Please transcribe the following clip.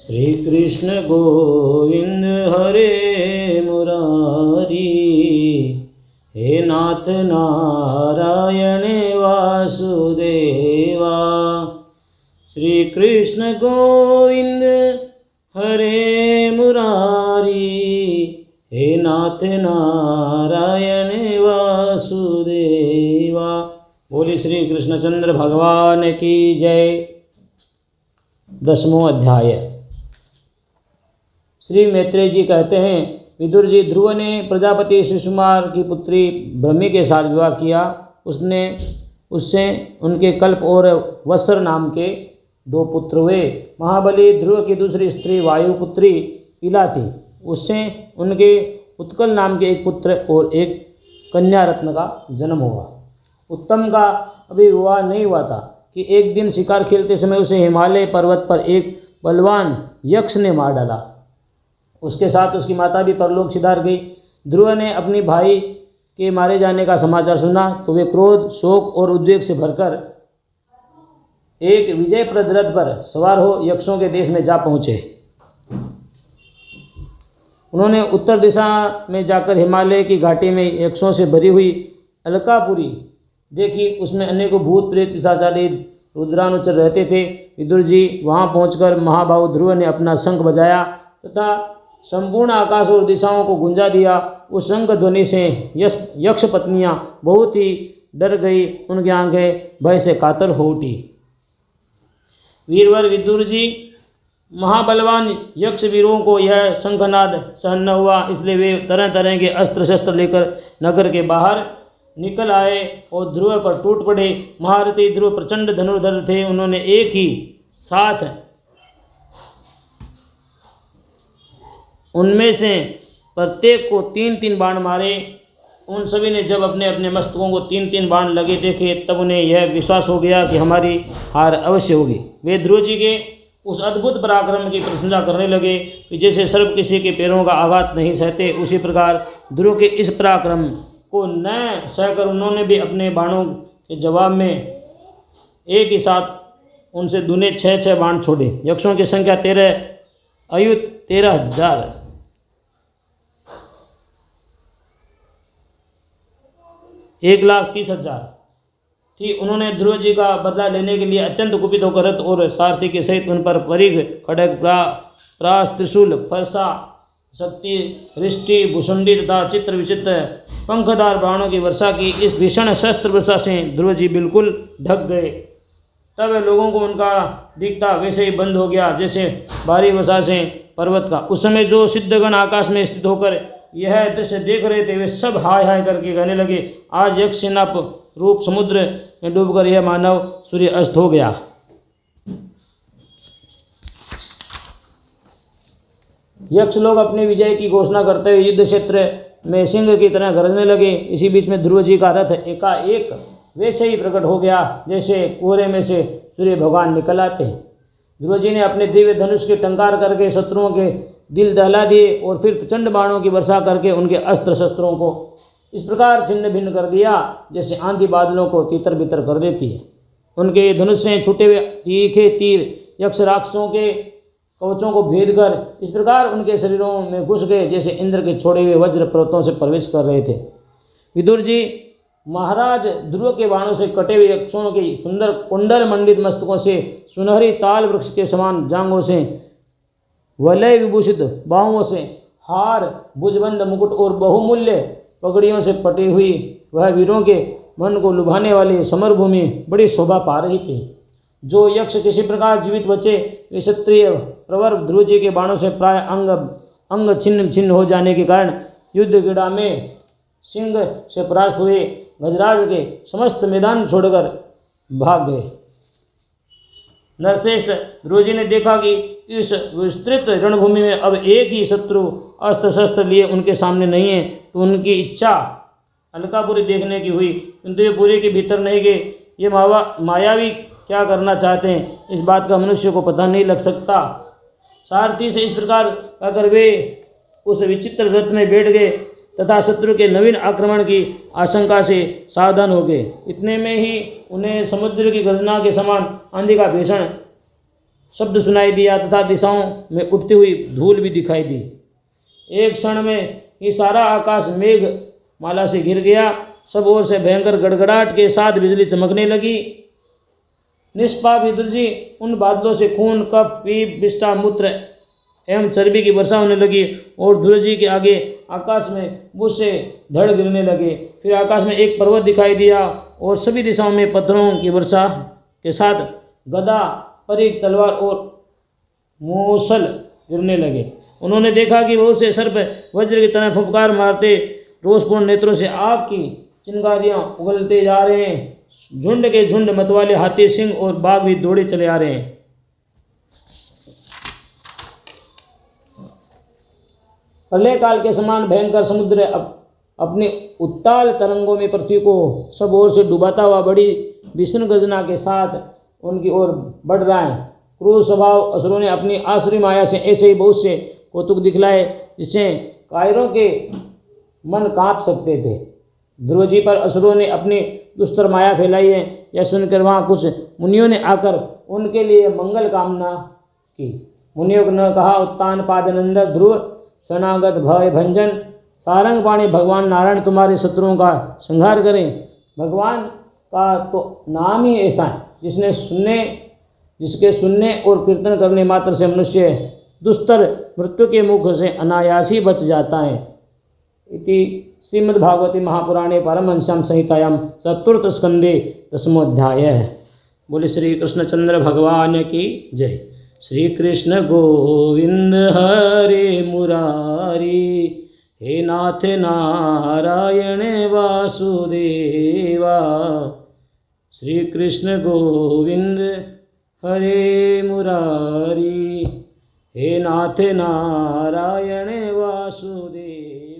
श्री कृष्ण गोविंद हरे मुरारी, हे नाथ नारायण वासुदेवा। श्री कृष्ण गोविंद हरे मुरारी, हे नाथ नारायण वासुदेवा। बोले श्री कृष्णचंद्र भगवान की जय। 10वां अध्याय। श्री मैत्रेय जी कहते हैं, विदुर जी, ध्रुव ने प्रजापति शिशुकुमार की पुत्री ब्रह्मी के साथ विवाह किया। उससे उनके कल्प और वत्सर नाम के 2 पुत्र हुए। महाबली ध्रुव की दूसरी स्त्री वायुपुत्री पिला थी। उससे उनके उत्कल नाम के एक पुत्र और एक कन्या रत्न का जन्म हुआ। उत्तम का अभी विवाह नहीं हुआ था कि एक दिन शिकार खेलते समय उसे हिमालय पर्वत पर एक बलवान यक्ष ने मार डाला। उसके साथ उसकी माता भी परलोक सिधार गई। ध्रुव ने अपनी भाई के मारे जाने का समाचार सुना तो वे क्रोध, शोक और उद्वेग से भरकर एक विजयप्रद रथ पर सवार हो यक्षों के देश में जा पहुँचे। उन्होंने उत्तर दिशा में जाकर हिमालय की घाटी में यक्षों से भरी हुई अलकापुरी देखी। उसमें अनेकों भूत, प्रेत, पिशाच आदि रुद्रानुचर रहते थे। विदुर जी वहाँ पहुँचकर महाबाहु ध्रुव ने अपना शंख बजाया तथा संपूर्ण आकाश और दिशाओं को गुंजा दिया। उस शंख ध्वनि से यक्ष पत्नियां बहुत ही डर गई। उनकी आंखें भय से कातर हो उठी। वीरवर विदुर जी, महाबलवान यक्ष वीरों को यह शंखनाद सहन न हुआ, इसलिए वे तरह तरह के अस्त्र शस्त्र लेकर नगर के बाहर निकल आए और ध्रुव पर टूट पड़े। महारथी ध्रुव प्रचंड धनुर्धर थे। उन्होंने एक ही साथ उनमें से प्रत्येक को 3-3 बाण मारे। उन सभी ने जब अपने अपने मस्तकों को 3-3 बाण लगे देखे तब उन्हें यह विश्वास हो गया कि हमारी हार अवश्य होगी। वे ध्रुव जी के उस अद्भुत पराक्रम की प्रशंसा करने लगे कि जैसे सर्प किसी के पैरों का आघात नहीं सहते, उसी प्रकार ध्रुव के इस पराक्रम को न सहकर उन्होंने भी अपने बाणों के जवाब में एक ही साथ उनसे दूने 6-6 बाण छोड़े। यक्षों की संख्या 13 अयुत 13,000 1,30,000 थी। उन्होंने ध्रुव जी का बदला लेने के लिए अत्यंत कुपित होकर रथ और सारथी के सहित उन पर परिघ, खड्ग, प्रास, त्रिशूल, फरसा, शक्ति, रिष्टि, भुसुंडी तथा चित्र विचित्र पंखदार बाणों की वर्षा की। इस भीषण शस्त्र वर्षा से ध्रुव जी बिल्कुल ढक गए। तब लोगों को उनका दिखता वैसे ही बंद हो गया जैसे भारी वर्षा से पर्वत का। उस समय जो सिद्धगण आकाश में स्थित होकर यह दृश्य देख रहे थे वे सब हाय हाय करके कहने लगे, आज यक्ष सेना रूप समुद्र में डूबकर यह मानव सूर्य अस्त हो गया। यक्ष लोग अपनी विजय की घोषणा करते हुए युद्ध क्षेत्र में सिंह की तरह गरजने लगे। इसी बीच में ध्रुव जी का रथ एकाएक वैसे ही प्रकट हो गया जैसे कोहरे में से सूर्य भगवान निकल आते हैं। ध्रुव जी ने अपने दिव्य धनुष के टंकार करके शत्रुओं के दिल दहला दिए और फिर प्रचंड बाणों की वर्षा करके उनके अस्त्र शस्त्रों को इस प्रकार छिन्न भिन्न कर दिया जैसे आंधी बादलों को तितर बितर कर देती है। उनके धनुष से छूटे हुए तीखे तीर यक्ष राक्षसों के कवचों को भेद कर इस प्रकार उनके शरीरों में घुस गए जैसे इंद्र के छोड़े हुए वज्र पर्वतों से प्रवेश कर रहे थे। विदुर जी, महाराज ध्रुव के बाणों से कटे हुए यक्षों की सुंदर कुंडल मंडित मस्तकों से, सुनहरी ताल वृक्ष के समान जांघों से, वलय विभूषित बाहुओं से, हार, भुजबंद मुकुट और बहुमूल्य पगड़ियों से पटी हुई वह वीरों के मन को लुभाने वाली समरभूमि बड़ी शोभा पा रही थी। जो यक्ष किसी प्रकार जीवित बचे वे क्षत्रिय प्रवर ध्रुव जी के बाणों से प्राय अंग छिन्न छिन्न हो जाने के कारण युद्ध क्रीड़ा में सिंह से परास्त हुए गजराज के समस्त मैदान छोड़कर भाग गए। नरश्रेष्ठ, ध्रुव जी ने देखा कि इस विस्तृत रणभूमि में अब एक ही शत्रु अस्त्र शस्त्र लिए उनके सामने नहीं है, तो उनकी इच्छा अलकापुरी देखने की हुई, किंतु ये पुरी के भीतर नहीं गए। ये मायावी क्या करना चाहते हैं इस बात का मनुष्य को पता नहीं लग सकता। सारथी से इस प्रकार अगर वे उस विचित्र रथ में बैठ गए तथा शत्रु के नवीन आक्रमण की आशंका से सावधान हो गए। इतने में ही उन्हें समुद्र की गर्जना के समान आंधी का भीषण शब्द सुनाई दिया तथा दिशाओं में उठती हुई धूल भी दिखाई दी। एक क्षण में ही सारा आकाश मेघ माला से घिर गया। सब ओर से भयंकर गड़गड़ाहट के साथ बिजली चमकने लगी। निष्पाप विदुर जी, उन बादलों से खून, कफ, पीप, विष्ठा, मूत्र एवं चर्बी की वर्षा होने लगी और ध्रुव जी के आगे आकाश में बुझ से धड़ गिरने लगे। फिर आकाश में एक पर्वत दिखाई दिया और सभी दिशाओं में पत्थरों की वर्षा के साथ गदा, परिघ, तलवार और मूसल गिरने लगे। उन्होंने देखा कि बहुत से सर्प वज्र की तरह फुफकार मारते रोषपूर्ण नेत्रों से आग की चिंगारियां उगलते जा रहे हैं। झुंड के झुंड मतवाले हाथी, सिंह और बाघ भी दौड़े चले आ रहे हैं। प्रलय काल के समान भयंकर समुद्र अपनी उत्ताल तरंगों में पृथ्वी को सब ओर से डुबाता हुआ बड़ी भीषण गर्जना के साथ उनकी ओर बढ़ रहा है। क्रूर स्वभाव असुरों ने अपनी आसुरी माया से ऐसे ही बहुत से कौतुक दिखलाए जिससे कायरों के मन कांप सकते थे। ध्रुव जी पर असुरों ने अपनी दुस्तर माया फैलाई है। यह सुनकर वहाँ कुछ मुनियों ने आकर उनके लिए मंगल कामना की। मुनियों ने कहा, उत्तान पादनंदन ध्रुव, शरणागत भय भंजन, सारंग पाणी भगवान नारायण तुम्हारे शत्रुओं का संहार करें। भगवान का तो नाम ही ऐसा है जिसके सुनने और कीर्तन करने मात्र से मनुष्य दुस्तर मृत्यु के मुख से अनायास ही बच जाता है। इति श्रीमद्भागवते महापुराणे पारमहंस्यां संहितायां चतुर्थ स्कंदे 10वां। बोले श्री कृष्णचंद्र भगवान की जय। श्री कृष्ण गोविंद हरे मुरारी, हे नाथ नारायण वासुदेवा। श्री कृष्ण गोविंद हरे मुरारी, हे नाथ नारायण वासुदेवा।